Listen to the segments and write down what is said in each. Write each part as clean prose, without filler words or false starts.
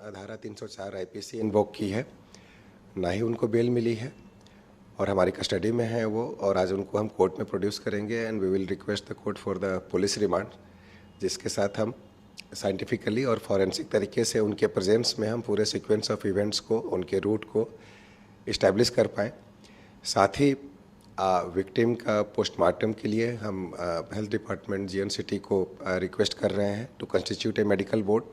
धारा 304 IPC invoke की है, ना ही उनको बेल मिली है और हमारी कस्टडी में है वो, और आज उनको हम कोर्ट में प्रोड्यूस करेंगे and we will request the court for the police remand, जिसके साथ हम साइंटिफिकली और फॉरेंसिक तरीके से उनके प्रेजेंस में हम पूरे सीक्वेंस ऑफ इवेंट्स को, उनके रूट को इस्टेब्लिश कर पाएँ। साथ ही विक्टिम का पोस्टमार्टम के लिए हम हेल्थ डिपार्टमेंट जीएन सिटी को रिक्वेस्ट कर रहे हैं to constitute a medical board,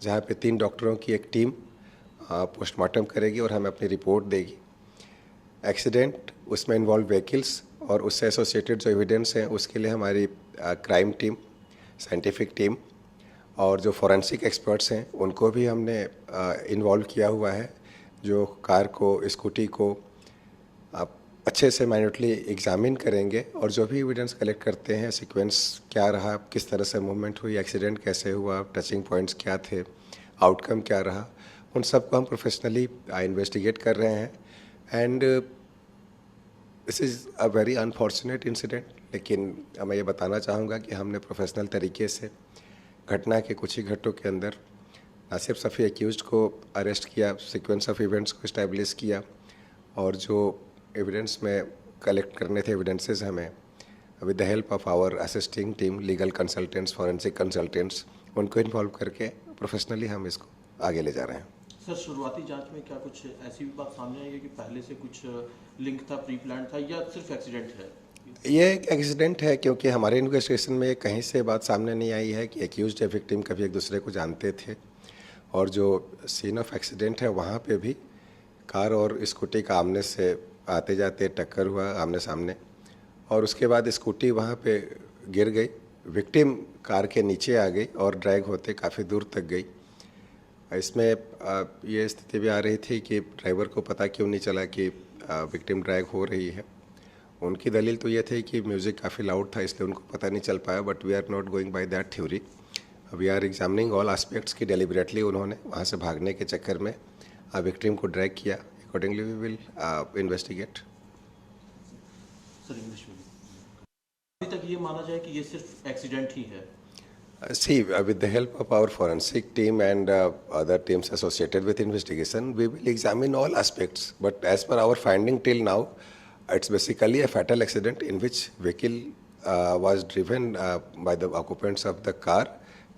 जहाँ पे 3 डॉक्टरों की एक टीम पोस्टमार्टम करेगी और हमें अपनी रिपोर्ट देगी। एक्सीडेंट, उसमें इन्वॉल्व व्हीकल्स और उससे एसोसिएटेड जो एविडेंस हैं उसके लिए हमारी क्राइम टीम, साइंटिफिक टीम और जो फॉरेंसिक एक्सपर्ट्स हैं उनको भी हमने इन्वॉल्व किया हुआ है, जो कार को, स्कूटी को अच्छे से माइन्यूटली एग्जामिन करेंगे और जो भी एविडेंस कलेक्ट करते हैं, सीक्वेंस क्या रहा, किस तरह से मूवमेंट हुई, एक्सीडेंट कैसे हुआ, टचिंग पॉइंट्स क्या थे, आउटकम क्या रहा, उन सब को हम प्रोफेशनली इन्वेस्टिगेट कर रहे हैं। And this is a very unfortunate incident, लेकिन मैं ये बताना चाहूँगा कि हमने प्रोफेशनल तरीके से घटना के कुछ ही घंटों के अंदर ना सिर्फ सफ़ी एक्यूज्ड को अरेस्ट किया, सीक्वेंस ऑफ इवेंट्स को इस्टेब्लिश किया और जो एविडेंस में कलेक्ट करने थे एविडेंसेस हमें with the help of our assisting team, legal consultants, forensic consultants, उनको इन्वॉल्व करके प्रोफेशनली हम इसको आगे ले जा रहे हैं। सर, शुरुआती जांच में क्या कुछ ऐसी भी बात सामने आई है कि पहले से कुछ लिंक था, प्री प्लान था, या सिर्फ एक्सीडेंट है? ये एक एक्सीडेंट है, क्योंकि हमारे इन्वेस्टिगेशन में कहीं से बात सामने नहीं आई है कि एक्यूज्ड या विक्टिम कभी एक दूसरे को जानते थे, और जो सीन ऑफ एक्सीडेंट है वहाँ पे भी कार और स्कूटी का आमने से आते जाते टक्कर हुआ आमने सामने, और उसके बाद स्कूटी वहाँ पे गिर गई, विक्टिम कार के नीचे आ गई और ड्रैग होते काफ़ी दूर तक गई। इसमें ये स्थिति भी आ रही थी कि ड्राइवर को पता क्यों नहीं चला कि विक्टिम ड्रैग हो रही है। उनकी दलील तो ये थी कि म्यूज़िक काफ़ी लाउड था इसलिए उनको पता नहीं चल पाया, but we are not going by that theory. We are examining all aspects की डेलिबरेटली उन्होंने वहाँ से भागने के चक्कर में विक्टिम को ड्रैग किया। Accordingly we will investigate. Sir, English में अभी तक ये माना जाए कि ये सिर्फ एक्सीडेंट ही है? See, with the help of our forensic team and other teams associated with investigation, we will examine all aspects. But as per our finding till now, it's basically a fatal accident in which vehicle was driven by the occupants of the car,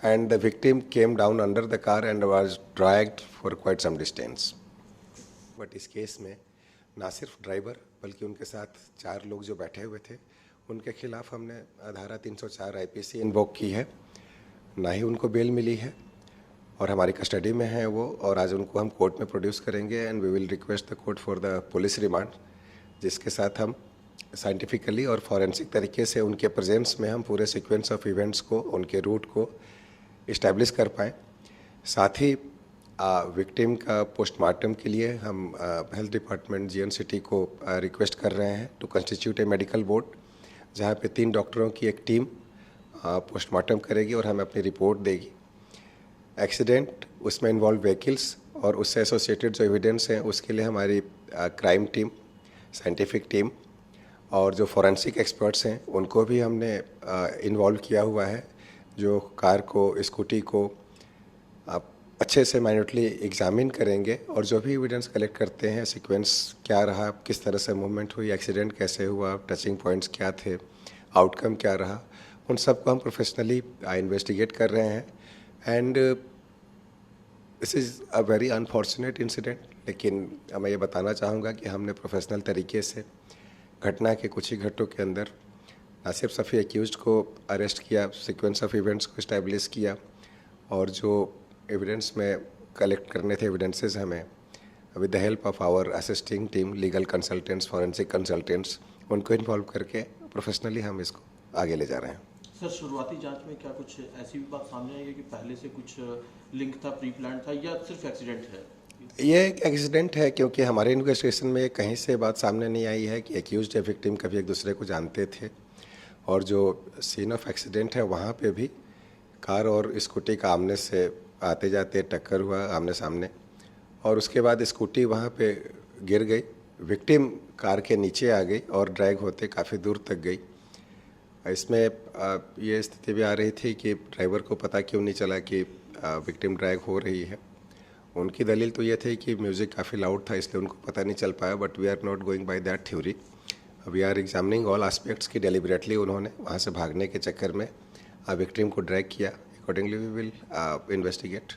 and the victim came down under the car and was dragged for quite some distance. But इस case में ना सिर्फ driver बल्कि उनके साथ 4 लोग जो बैठे हुए थे, उनके खिलाफ हमने धारा 304 आईपीसी इन्वोक की है, ना ही उनको बेल मिली है और हमारी कस्टडी में है वो, और आज उनको हम कोर्ट में प्रोड्यूस करेंगे and we will request the court for the police remand, जिसके साथ हम साइंटिफिकली और फॉरेंसिक तरीके से उनके प्रेजेंस में हम पूरे सीक्वेंस ऑफ इवेंट्स को, उनके रूट को इस्टेब्लिश कर पाएँ। साथ ही विक्टिम का पोस्टमार्टम के लिए हम हेल्थ डिपार्टमेंट जीएन सिटी को रिक्वेस्ट कर रहे हैं to constitute a medical board, जहाँ पे 3 डॉक्टरों की एक टीम पोस्टमार्टम करेगी और हमें अपनी रिपोर्ट देगी। एक्सीडेंट, उसमें इन्वॉल्व व्हीकल्स और उससे एसोसिएटेड जो एविडेंस हैं उसके लिए हमारी क्राइम टीम, साइंटिफिक टीम और जो फॉरेंसिक एक्सपर्ट्स हैं उनको भी हमने इन्वॉल्व किया हुआ है, जो कार को, स्कूटी को अच्छे से माइन्यूटली एग्जामिन करेंगे और जो भी एविडेंस कलेक्ट करते हैं, सीक्वेंस क्या रहा, किस तरह से मूवमेंट हुई, एक्सीडेंट कैसे हुआ, टचिंग पॉइंट्स क्या थे, आउटकम क्या रहा, उन सब को हम प्रोफेशनली इन्वेस्टिगेट कर रहे हैं। And this is a very unfortunate incident, लेकिन मैं ये बताना चाहूँगा कि हमने प्रोफेशनल तरीके से घटना के कुछ ही घंटों के अंदर ना सिर्फ सफ़ी एक्यूज्ड को अरेस्ट किया, सीक्वेंस ऑफ इवेंट्स को इस्टेब्लिश किया और जो एविडेंस में कलेक्ट करने थे एविडेंसेस हमें with the help of our assisting team, legal consultants, forensic consultants, उनको इन्वॉल्व करके प्रोफेशनली हम इसको आगे ले जा रहे हैं। सर, शुरुआती जांच में क्या कुछ ऐसी भी बात सामने आई है कि पहले से कुछ लिंक था, प्री प्लान था, या सिर्फ एक्सीडेंट है? ये एक एक्सीडेंट है, क्योंकि हमारे इन्वेस्टिगेशन में कहीं से बात सामने नहीं आई है कि एक्यूज्ड या विक्टिम कभी एक दूसरे को जानते थे, और जो सीन ऑफ एक्सीडेंट है वहाँ पे भी कार और स्कूटी का आमने से आते जाते टक्कर हुआ आमने सामने, और उसके बाद स्कूटी वहाँ पे गिर गई, विक्टिम कार के नीचे आ गई और ड्रैग होते काफ़ी दूर तक गई। इसमें ये स्थिति भी आ रही थी कि ड्राइवर को पता क्यों नहीं चला कि विक्टिम ड्रैग हो रही है। उनकी दलील तो ये थी कि म्यूज़िक काफ़ी लाउड था इसलिए उनको पता नहीं चल पाया, but we are not going by that theory. We are examining all aspects की डेलिबरेटली उन्होंने वहाँ से भागने के चक्कर में विक्टिम को ड्रैग किया. Accordingly we will investigate.